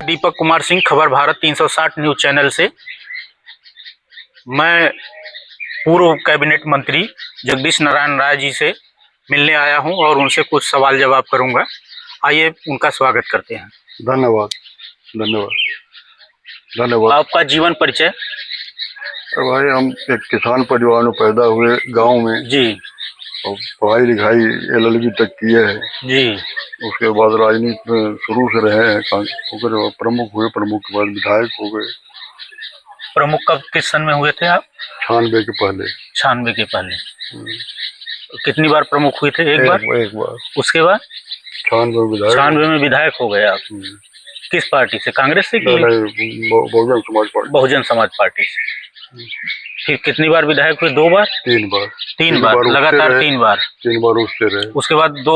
दीपक कुमार सिंह, खबर Bharat 360 news channel से। मैं पूर्व कैबिनेट मंत्री जगदीश नारायण राय जी से मिलने आया हूं और उनसे कुछ सवाल जवाब करूंगा। आइए उनका स्वागत करते हैं। धन्यवाद धन्यवाद धन्यवाद। आपका जीवन परिचय। भाई, हम एक किसान परिवार में पैदा हुए गांव में जी। और पढ़ाई लिखाई LLB तक किए हैं जी। उसके बाद राजनीति में शुरू से रहे हैं। प्रमुख हुए, प्रमुख के बाद विधायक हो गए। प्रमुख कब, किस सन में हुए थे आप? 96 के पहले। 96 के पहले। कितनी बार प्रमुख हुए थे? एक बार। उसके बाद 96 में विधायक हो गए आप। किस पार्टी से? कांग्रेस से? बहुजन समाज पार्टी। बहुजन समाज पार्टी से। फिर कितनी बार विधायक हुए? 2 बार? 3 बार। 3 बार लगातार 3 बार। 3 बार उससे रहे। उसके बाद 2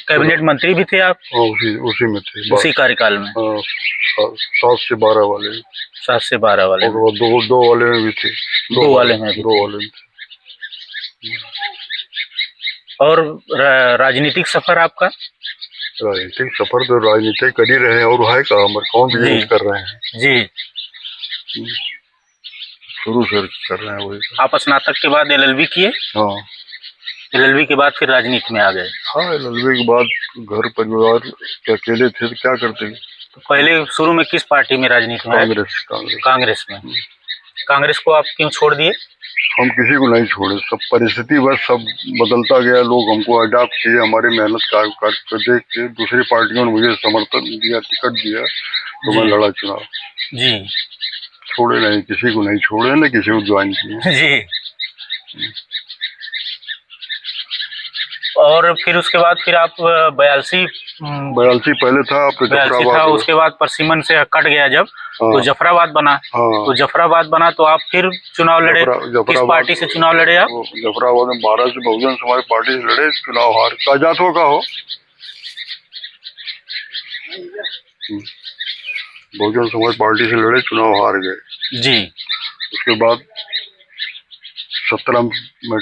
कैबिनेट मंत्री भी थे आप? उसी में थे, उसी कार्यकाल में। 7 से 12 वाले। 7 से 12 वाले। और दो वाले में भी थे। 2 वाले में भी। 2 वाले में थे। और राजनीतिक सफर आपका? राजनीतिक सफर तो राजनीति कर ही रहे हैं, और है का कौन बिजनेस कर रहे हैं। जी। शुरू से कर रहे हैं वही। आप स्नातक के बाद LLB किए? हाँ। LLB के बाद फिर राजनीति में आ गए? हाँ, LLB के बाद घर परिवार के अकेले थे तो क्या करते। तो पहले शुरू में किस पार्टी में राजनीति में? कांग्रेस में। कांग्रेस को आप क्यों छोड़ दिए? हम किसी को नहीं छोड़े, सब परिस्थिति बस सब बदलता गया। लोग हमको अडॉप्ट किए, हमारी मेहनत कर देख के दूसरी पार्टियों ने मुझे समर्थन दिया, टिकट दिया, तो मैं लड़ा चुनाव। जी। छोड़े नहीं, किसी को नहीं छोड़े, न किसी को ज्वाइन किए। जी। और फिर उसके बाद फिर आप 82 पहले था, उसके बाद परसिमन से कट गया जब। हाँ। तो जफराबाद बना। हाँ। तो जफराबाद बना तो आप फिर चुनाव लड़े। किस पार्टी से चुनाव लड़े आप? जफराबाद में 12 से बहुजन समाज पार्टी से लड़े, चुनाव हार। जातो का हो, बहुजन समाज पार्टी से लड़े, चुनाव हार गए। जी। उसके बाद 17 में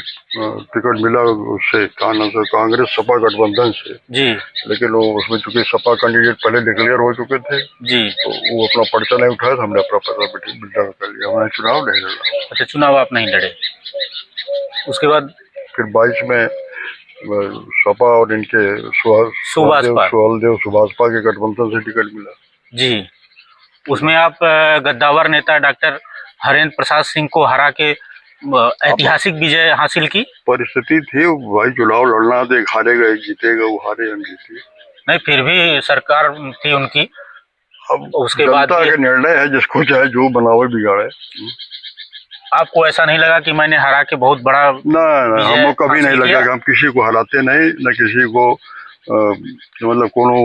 टिकट मिला उससे, कांग्रेस सपा गठबंधन से। जी। लेकिन वो उसमें चूंकि सपा कैंडिडेट पहले डिक्लेयर हो चुके थे। जी। तो वो अपना पर्चा नहीं उठाया, तो हमने अपना पर्चा विड्रॉ कर लिया। हमने चुनाव नहीं लड़ा। अच्छा, चुनाव आप नहीं लड़े। उसके बाद फिर 22 में सपा और इनके सुभाषपा के गठबंधन से टिकट मिला। जी। उसमें आप गद्दावर नेता डॉक्टर हरेंद्र प्रसाद सिंह को हरा के ऐतिहासिक विजय हासिल की। परिस्थिति थी भाई, चुनाव लड़ना तो एक हारेगा एक जीतेगा, वो हारे हम जीते। नहीं, फिर भी सरकार थी उनकी। अब उसके बाद का निर्णय है, जिसको चाहे जो बनावे बिगाड़े। आपको ऐसा नहीं लगा कि मैंने हरा के बहुत बड़ा? ना, हमको कभी नहीं लगा कि हम किसी को हराते नहीं, न किसी को मतलब कोनो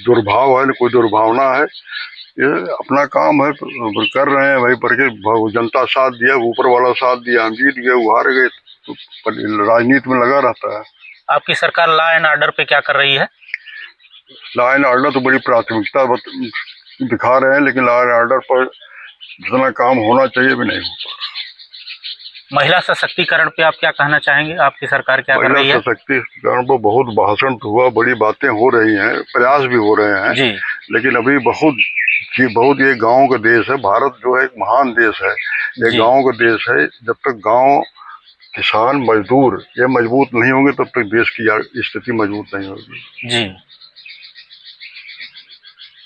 दुर्भाव है, न कोई दुर्भावना है। ये अपना काम है, कर रहे हैं भाई। पर के जनता साथ दिया, ऊपर वाला साथ दिया, हम जीत गए, वो हार गए। तो राजनीति में लगा रहता है। आपकी सरकार लॉ एंड ऑर्डर पे क्या कर रही है? लॉ एंड ऑर्डर तो बड़ी प्राथमिकता दिखा रहे हैं, लेकिन लॉ एंड ऑर्डर पर जितना काम होना चाहिए भी नहीं हो पा रहा। महिला सशक्तिकरण पे आप क्या कहना चाहेंगे? आपकी सरकार क्या कर रही है? महिला सशक्तिकरण पर बहुत भाषण हुआ, बड़ी बातें हो रही हैं, प्रयास भी हो रहे हैं। जी। लेकिन अभी बहुत ये गांव का देश है। भारत जो है एक महान देश है, ये गांव का देश है। जब तक गांव, किसान, मजदूर ये मजबूत नहीं होंगे, तब तक देश की स्थिति मजबूत नहीं होगी। जी।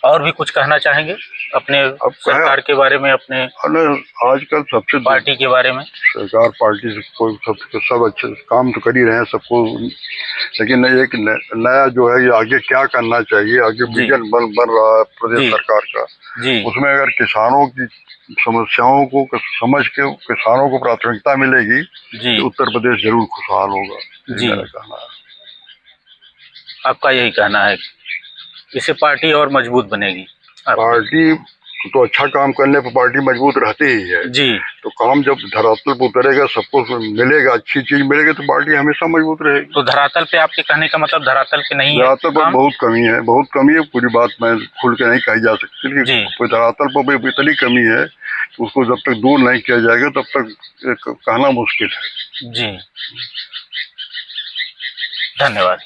और भी कुछ कहना चाहेंगे अपने सरकार के बारे में, अपने आजकल सबसे पार्टी के बारे में? सरकार पार्टी से कोई सब अच्छे काम तो कर ही रहे हैं सबको, लेकिन एक नया जो है, ये आगे क्या करना चाहिए, आगे विजन बन रहा है प्रदेश सरकार का। उसमें अगर किसानों की समस्याओं को समझ के किसानों को प्राथमिकता मिलेगी, तो उत्तर प्रदेश जरूर खुशहाल होगा। मेरा कहना है। आपका यही कहना है? इससे पार्टी और मजबूत बनेगी? पार्टी तो अच्छा काम करने पर पार्टी मजबूत रहती ही है। जी। तो काम जब धरातल पर उतरेगा, सबको मिलेगा, अच्छी चीज मिलेगी, तो पार्टी हमेशा मजबूत रहेगी। तो धरातल पे आपके कहने का मतलब धरातल पे नहीं है? धरातल पर बहुत कमी है, पूरी बात मैं खुल के नहीं कही जा सकती। कोई धरातल पर इतनी कमी है, उसको जब तक दूर नहीं किया जाएगा, तब तक कहना मुश्किल है। जी। धन्यवाद।